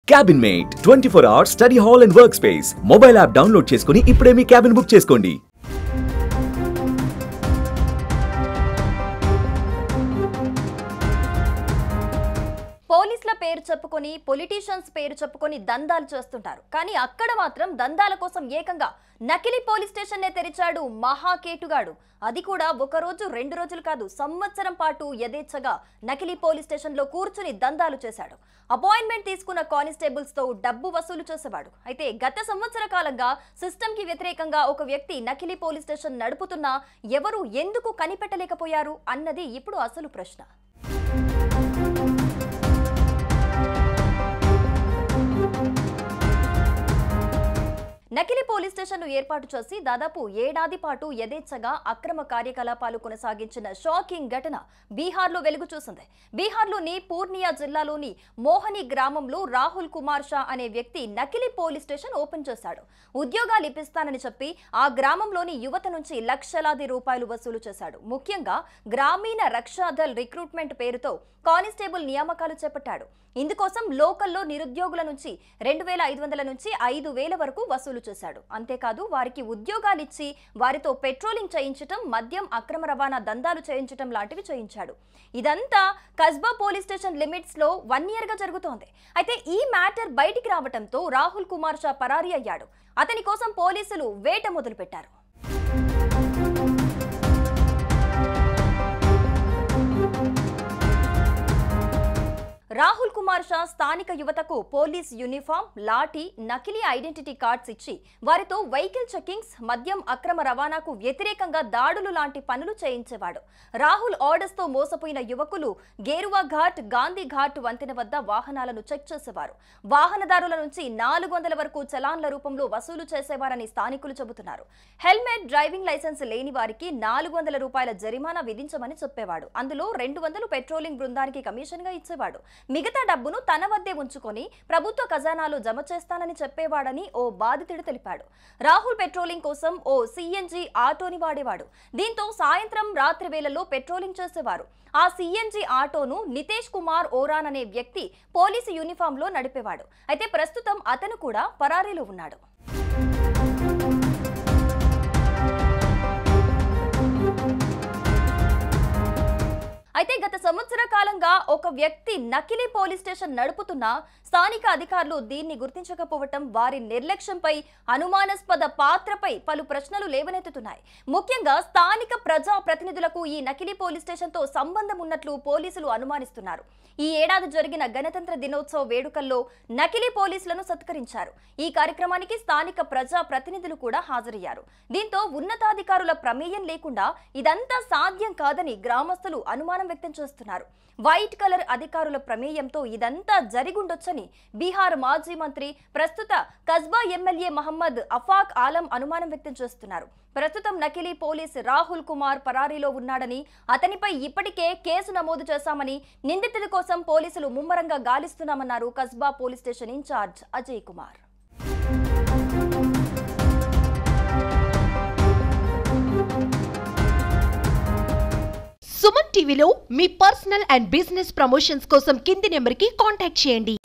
Cabin mate 24 hours study hall and work space mobile app download చేసుకుని ఇప్పుడే మీ cabin book చేసుకోండి. పోలీసుల పేరు చెప్పుకొని పొలిటీషియన్స్ పేరు చెప్పుకొని దందాలు చేస్తుంటారు. కానీ అక్కడ మాత్రం దందాల కోసం ఏకంగా నకిలీ పోలీస్ స్టేషన్ నే తెరిచాడు మహాకేటుగాడు. అది కూడా ఒక రోజు రెండు రోజులు కాదు, సంవత్సరం పాటు యథేచ్ఛగా నకిలీ పోలీస్ స్టేషన్ లో కూర్చుని దందాలు చేశాడు. అపాయింట్మెంట్ తీసుకున్న కానిస్టేబుల్స్ తో డబ్బు వసూలు చేసేవాడు. అయితే గత సంవత్సర కాలంగా సిస్టమ్ కి వ్యతిరేకంగా ఒక వ్యక్తి నకిలీ పోలీస్ స్టేషన్ నడుపుతున్నా ఎవరు ఎందుకు కనిపెట్టలేకపోయారు అన్నది ఇప్పుడు అసలు ప్రశ్న. నకిలీ పోలీస్ స్టేషన్ ను ఏర్పాటు చేసి దాదాపు ఏడాది పాటు యథేచ్ఛగా అక్రమ కార్యకలాపాలు కొనసాగించిన షాకింగ్ ఘటన బీహార్లో వెలుగు చూసింది. బీహార్లోని పూర్నియా జిల్లాలోని మోహని గ్రామంలో రాహుల్ కుమార్ షా అనే వ్యక్తి నకిలీ పోలీస్ స్టేషన్ ఓపెన్ చేశాడు. ఉద్యోగాలు ఇప్పిస్తానని చెప్పి ఆ గ్రామంలోని యువత నుంచి లక్షలాది రూపాయలు వసూలు చేశాడు. ముఖ్యంగా గ్రామీణ రక్షాదళ్ రిక్రూట్మెంట్ పేరుతో కానిస్టేబుల్ నియామకాలు చేపట్టాడు. ఇందుకోసం లోకల్లో నిరుద్యోగుల నుంచి 2500 నుంచి 5000 వరకు వసూలు చేశాడు. అంతేకాదు వారికి ఉద్యోగాలు ఇచ్చి వారితో పెట్రోలింగ్ చేయించటం, మద్యం అక్రమ రవాణా దందాలు చేయించటం లాంటివి చేయించాడు. ఇదంతా కస్బా పోలీస్ స్టేషన్ లిమిట్స్ లో 1 year గా జరుగుతోంది. అయితే ఈ మ్యాటర్ బయటికి రావడంతో రాహుల్ కుమార్ షా పరారీ అయ్యాడు. అతని కోసం పోలీసులు వేట మొదలుపెట్టారు. రాహుల్ కుమార్ షా స్థానిక యువతకు పోలీస్ యూనిఫామ్, లాఠీ, నకిలీ ఐడెంటిటీ కార్డ్స్ ఇచ్చి వారితో వెహికల్ చెకింగ్స్, మద్యం అక్రమ రవాణాకు వ్యతిరేకంగా దాడులు లాంటి పనులు చేయించేవాడు. రాహుల్ ఆర్డర్స్ తో మోసపోయిన యువకులు గేరువా ఘాట్, గాంధీ ఘాట్ వంతెన వద్ద వాహనాలను చెక్ చేసేవారు. వాహనదారుల నుంచి 400 వరకు చలాన్ల రూపంలో వసూలు చేసేవారని స్థానికులు చెబుతున్నారు. హెల్మెట్, డ్రైవింగ్ లైసెన్స్ లేని వారికి 400 రూపాయల జరిమానా విధించమని చెప్పేవాడు. అందులో 200 పెట్రోలింగ్ బృందానికి కమిషన్ గా ఇచ్చేవాడు. మిగతా డబ్బును తన వద్దే ఉంచుకొని ప్రభుత్వ ఖజానాలో జమ చేస్తానని చెప్పేవాడని ఓ బాధితుడు తెలిపాడు. రాహుల్ పెట్రోలింగ్ కోసం ఓ సిఎన్జి ఆటోని వాడేవాడు. దీంతో సాయంత్రం రాత్రి వేళల్లో పెట్రోలింగ్ చేసేవారు. ఆ సిఎన్జి ఆటోను నితేష్ కుమార్ ఓరాన్ అనే వ్యక్తి పోలీసు యూనిఫామ్ లో నడిపేవాడు. అయితే ప్రస్తుతం అతను కూడా పరారీలో ఉన్నాడు. అయితే గత సంవత్సర కాలంగా ఒక వ్యక్తి నకిలీ పోలీస్ స్టేషన్ నడుపుతున్నా స్థానిక అధికారులు దీన్ని గుర్తించకపోవటం, వారి నిర్లక్ష్యంపై, అనుమానాస్పద పాత్రపై పలు ప్రశ్నలు లేవనెత్తుతున్నాయి. ముఖ్యంగా స్థానిక ప్రజా ప్రతినిధులకు ఈ నకిలీ పోలీస్ స్టేషన్ తో సంబంధం ఉన్నట్లు పోలీసులు అనుమానిస్తున్నారు. ఈ ఏడాది జరిగిన గణతంత్ర దినోత్సవ వేడుకల్లో నకిలీ పోలీసులను సత్కరించారు. ఈ కార్యక్రమానికి స్థానిక ప్రజా ప్రతినిధులు కూడా హాజరయ్యారు. దీంతో ఉన్నతాధికారుల ప్రమేయం లేకుండా ఇదంతా సాధ్యం కాదని గ్రామస్తులు అనుమానం వ్యక్తం చేస్తున్నారు. వైట్ కలర్ అధికారుల ప్రమేయంతో ఇదంతా జరిగుండొచ్చని బీహార్ మాజీ మంత్రి, ప్రస్తుత కస్బా ఎమ్మెల్యే మహమ్మద్ అఫాక్ ఆలం అనుమానం వ్యక్తం చేస్తున్నారు. ప్రస్తుతం నకిలీ పోలీస్ రాహుల్ కుమార్ పరారీలో ఉన్నాడని, అతనిపై ఇప్పటికే కేసు నమోదు చేశామని, నిందితుల కోసం పోలీసులు ముమ్మరంగా గాలిస్తున్నామన్నారు Kasba police station incharge Ajay Kumar. Suman టీవీలో మీ పర్సనల్ అండ్ బిజినెస్ ప్రమోషన్స్ కోసం కింది నెంబర్కి కాంటాక్ట్ చేయండి.